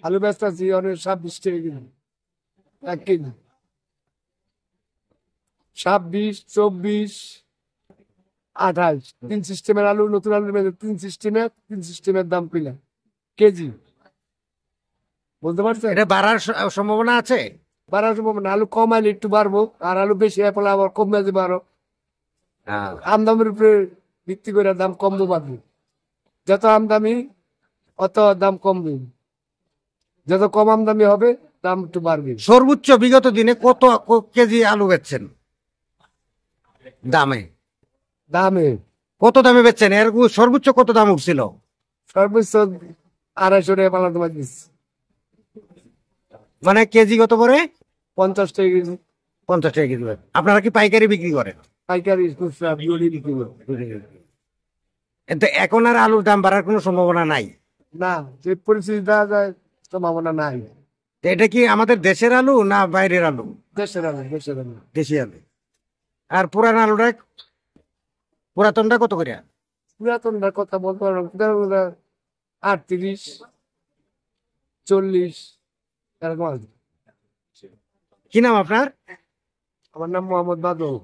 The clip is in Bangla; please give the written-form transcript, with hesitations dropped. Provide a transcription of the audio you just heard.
আলু ব্যস্ত আছি অনেক 26 টাকা কিলো 1 কেজি। 26, 24, 28 তিন সিস্টেমের আলু, নতুন আলুর মধ্যে তিন সিস্টেমের দাম কিনা কেজি। বুঝতে পারছেন? এটা বাড়ার সম্ভাবনা আছে? বাড়ার সম্ভব না, আলু কম আইলে একটু বাড়বো, আর আলু বেশি হলে আবার কমবে যাবে আরো। আমদামির উপরে ভিত্তি করে দাম কমবো বাড়বে। যত আমদামি অত দাম কমবে, যত কম আমদামি হবে দাম একটু বাড়বে। সর্বোচ্চ বিগত দিনে কত কেজি আলু বেচছেন? দামে দামে কত দামে বেচছেন? এর সর্বোচ্চ কত দাম উঠছিল? সর্বোচ্চ 250 টাকা পালা তোমার দিচ্ছি। মানে কেজি কত করে? 50 টাকা কেজি। 50 টাকা কেজি। আপনারা কি পাইকারি বিক্রি করেন? পাইকারি খুচরা বিক্রি করে। কিন্তু এখন আর আলুর দাম বাড়ার কোনো সম্ভাবনা নাই? না, যে পরিস্থিতি দেখা যায় সম্ভাবনা নাই। তো এটা কি আমাদের দেশের আলু না বাইরের আলু? দেশের আলু, দেশের আলু। দেশি আলু। আর পুরান আলুটা, পুরাতনটা কত করে? পুরাতনটার কথা বলতে পারবো না, 38, 40 এরকম আছে। কি নাম আপনার? আমার নাম মোহাম্মদ বাদল।